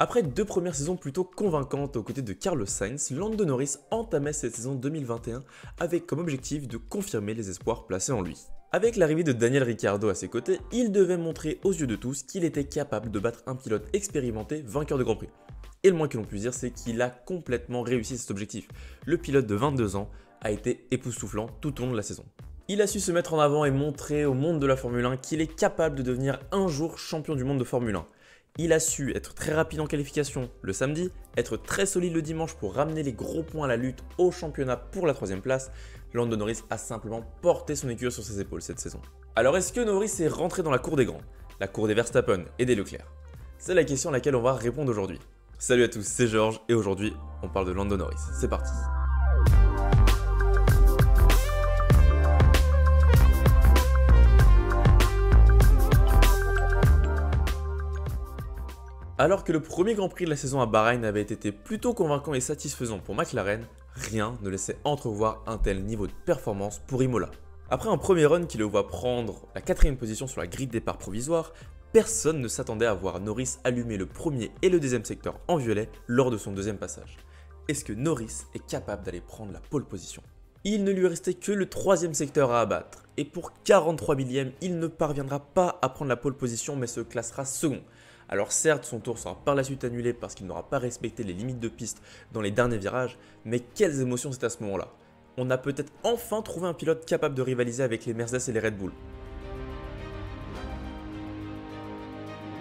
Après 2 premières saisons plutôt convaincantes aux côtés de Carlos Sainz, Lando Norris entamait cette saison 2021 avec comme objectif de confirmer les espoirs placés en lui. Avec l'arrivée de Daniel Ricciardo à ses côtés, il devait montrer aux yeux de tous qu'il était capable de battre un pilote expérimenté vainqueur de Grand Prix. Et le moins que l'on puisse dire, c'est qu'il a complètement réussi cet objectif. Le pilote de 22 ans a été époustouflant tout au long de la saison. Il a su se mettre en avant et montrer au monde de la Formule 1 qu'il est capable de devenir un jour champion du monde de Formule 1. Il a su être très rapide en qualification le samedi, être très solide le dimanche pour ramener les gros points à la lutte au championnat pour la 3ème place. Lando Norris a simplement porté son écurie sur ses épaules cette saison. Alors est-ce que Norris est rentré dans la cour des grands, la cour des Verstappen et des Leclerc? C'est la question à laquelle on va répondre aujourd'hui. Salut à tous, c'est Georges et aujourd'hui on parle de Lando Norris. C'est parti. Alors que le premier Grand Prix de la saison à Bahreïn avait été plutôt convaincant et satisfaisant pour McLaren, rien ne laissait entrevoir un tel niveau de performance pour Imola. Après un premier run qui le voit prendre la 4ème position sur la grille de départ provisoire, personne ne s'attendait à voir Norris allumer le premier et le deuxième secteur en violet lors de son deuxième passage. Est-ce que Norris est capable d'aller prendre la pole position? Il ne lui restait que le 3ème secteur à abattre, et pour 43 millièmes, il ne parviendra pas à prendre la pole position mais se classera second. Alors certes, son tour sera par la suite annulé parce qu'il n'aura pas respecté les limites de piste dans les derniers virages, mais quelles émotions c'est à ce moment-là. On a peut-être enfin trouvé un pilote capable de rivaliser avec les Mercedes et les Red Bull.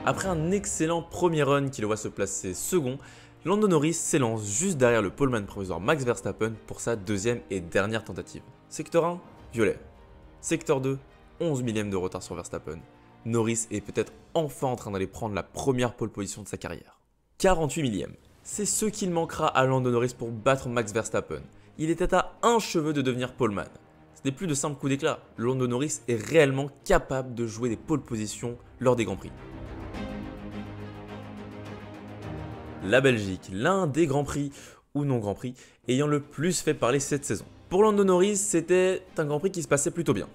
Après un excellent premier run qui le voit se placer second, Lando Norris s'élance juste derrière le poleman provisoire Max Verstappen pour sa deuxième et dernière tentative. Secteur 1, violet. Secteur 2, 11 millièmes de retard sur Verstappen. Norris est peut-être enfin en train d'aller prendre la première pole position de sa carrière. 48 millièmes. C'est ce qu'il manquera à Lando Norris pour battre Max Verstappen. Il était à un cheveu de devenir poleman. Ce n'est plus de simples coups d'éclat. Lando Norris est réellement capable de jouer des pole positions lors des Grands Prix. La Belgique, l'un des Grands Prix ou non Grands Prix ayant le plus fait parler cette saison. Pour Lando Norris, c'était un Grand Prix qui se passait plutôt bien.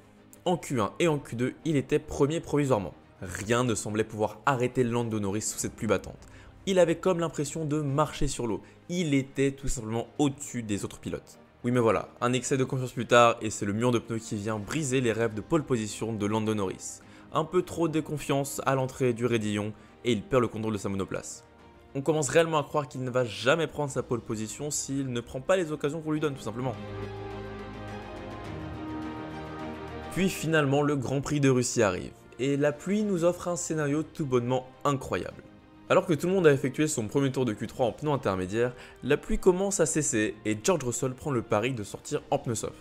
En Q1 et en Q2, il était premier provisoirement. Rien ne semblait pouvoir arrêter Lando Norris sous cette pluie battante. Il avait comme l'impression de marcher sur l'eau. Il était tout simplement au-dessus des autres pilotes. Oui mais voilà, un excès de confiance plus tard et c'est le mur de pneus qui vient briser les rêves de pole position de Lando Norris. Un peu trop de déconfiance à l'entrée du raidillon et il perd le contrôle de sa monoplace. On commence réellement à croire qu'il ne va jamais prendre sa pole position s'il ne prend pas les occasions qu'on lui donne tout simplement. Puis finalement, le Grand Prix de Russie arrive, et la pluie nous offre un scénario tout bonnement incroyable. Alors que tout le monde a effectué son premier tour de Q3 en pneu intermédiaire, la pluie commence à cesser et George Russell prend le pari de sortir en pneu soft.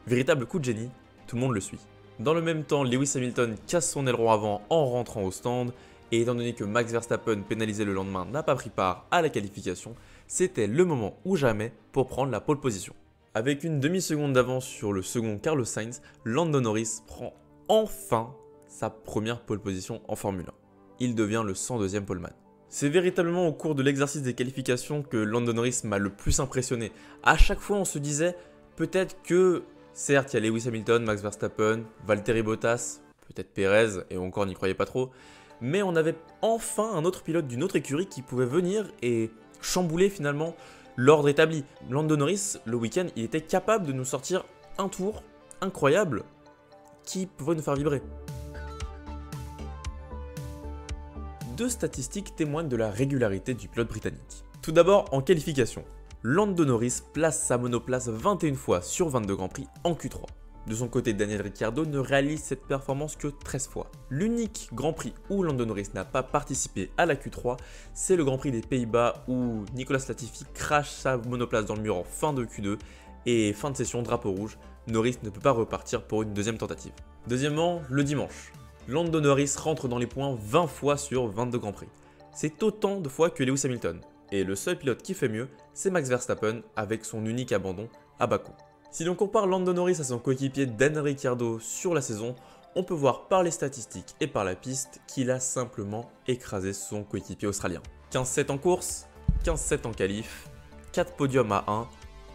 Véritable coup de génie, tout le monde le suit. Dans le même temps, Lewis Hamilton casse son aileron avant en rentrant au stand, et étant donné que Max Verstappen, pénalisé le lendemain, n'a pas pris part à la qualification, c'était le moment ou jamais pour prendre la pole position. Avec une demi-seconde d'avance sur le second Carlos Sainz, Lando Norris prend enfin sa première pole position en Formule 1. Il devient le 102e poleman. C'est véritablement au cours de l'exercice des qualifications que Lando Norris m'a le plus impressionné. À chaque fois on se disait peut-être que, certes il y a Lewis Hamilton, Max Verstappen, Valtteri Bottas, peut-être Perez et encore on n'y croyait pas trop, mais on avait enfin un autre pilote d'une autre écurie qui pouvait venir et chambouler finalement l'ordre établi. Lando Norris, le week-end, il était capable de nous sortir un tour incroyable qui pouvait nous faire vibrer. Deux statistiques témoignent de la régularité du pilote britannique. Tout d'abord, en qualification, Lando Norris place sa monoplace 21 fois sur 22 Grands Prix en Q3. De son côté, Daniel Ricciardo ne réalise cette performance que 13 fois. L'unique Grand Prix où Lando Norris n'a pas participé à la Q3, c'est le Grand Prix des Pays-Bas où Nicolas Latifi crache sa monoplace dans le mur en fin de Q2 et fin de session drapeau rouge, Norris ne peut pas repartir pour une deuxième tentative. Deuxièmement, le dimanche, Lando Norris rentre dans les points 20 fois sur 22 Grands Prix. C'est autant de fois que Lewis Hamilton. Et le seul pilote qui fait mieux, c'est Max Verstappen avec son unique abandon à Bakou. Si l'on compare Lando Norris à son coéquipier Daniel Ricciardo sur la saison, on peut voir par les statistiques et par la piste qu'il a simplement écrasé son coéquipier australien. 15-7 en course, 15-7 en qualif, 4 podiums à 1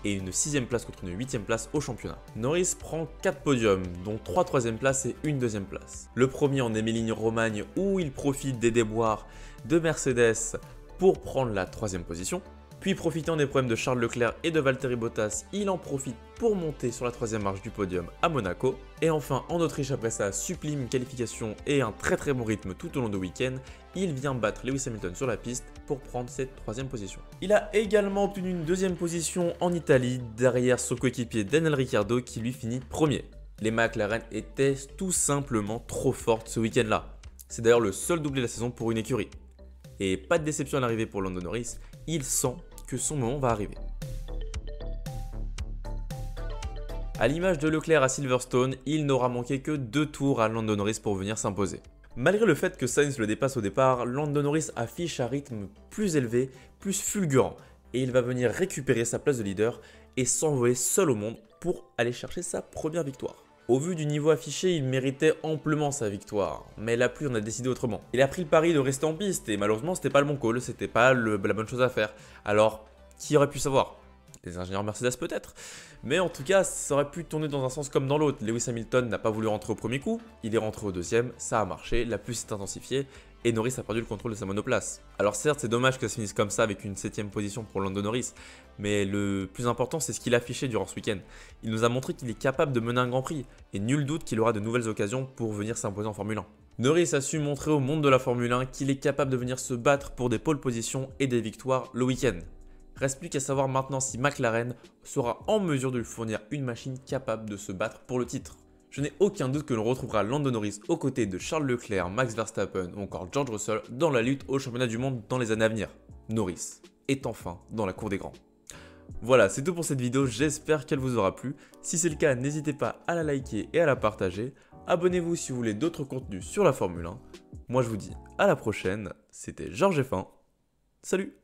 et une 6ème place contre une 8ème place au championnat. Norris prend 4 podiums, dont 3 3ème places et une 2ème place. Le premier en Émilie-Romagne où il profite des déboires de Mercedes pour prendre la 3ème position. Puis profitant des problèmes de Charles Leclerc et de Valtteri Bottas, il en profite pour monter sur la 3ème marche du podium à Monaco. Et enfin en Autriche, après sa sublime qualification et un très bon rythme tout au long du week-end, il vient battre Lewis Hamilton sur la piste pour prendre cette 3ème position. Il a également obtenu une 2ème position en Italie derrière son coéquipier Daniel Ricciardo qui lui finit premier. Les McLaren étaient tout simplement trop fortes ce week-end là. C'est d'ailleurs le seul doublé de la saison pour une écurie. Et pas de déception à l'arrivée pour Lando Norris, il sent que son moment va arriver. A l'image de Leclerc à Silverstone, il n'aura manqué que 2 tours à Lando Norris pour venir s'imposer. Malgré le fait que Sainz le dépasse au départ, Lando Norris affiche un rythme plus élevé, plus fulgurant, et il va venir récupérer sa place de leader et s'envoler seul au monde pour aller chercher sa première victoire. Au vu du niveau affiché, il méritait amplement sa victoire, mais la pluie en a décidé autrement. Il a pris le pari de rester en piste et malheureusement c'était pas le bon call, c'était pas la bonne chose à faire. Alors, qui aurait pu savoir? Les ingénieurs Mercedes peut-être, mais en tout cas ça aurait pu tourner dans un sens comme dans l'autre. Lewis Hamilton n'a pas voulu rentrer au premier coup, il est rentré au 2ème, ça a marché, la pluie s'est intensifiée et Norris a perdu le contrôle de sa monoplace. Alors certes c'est dommage que ça finisse comme ça avec une 7ème position pour Lando Norris, mais le plus important c'est ce qu'il a affiché durant ce week-end. Il nous a montré qu'il est capable de mener un Grand Prix et nul doute qu'il aura de nouvelles occasions pour venir s'imposer en Formule 1. Norris a su montrer au monde de la Formule 1 qu'il est capable de venir se battre pour des pole positions et des victoires le week-end. Reste plus qu'à savoir maintenant si McLaren sera en mesure de lui fournir une machine capable de se battre pour le titre. Je n'ai aucun doute que l'on retrouvera Lando Norris aux côtés de Charles Leclerc, Max Verstappen ou encore George Russell dans la lutte au championnat du monde dans les années à venir. Norris est enfin dans la cour des grands. Voilà, c'est tout pour cette vidéo, j'espère qu'elle vous aura plu. Si c'est le cas, n'hésitez pas à la liker et à la partager. Abonnez-vous si vous voulez d'autres contenus sur la Formule 1. Moi je vous dis à la prochaine, c'était Georges F1. Salut!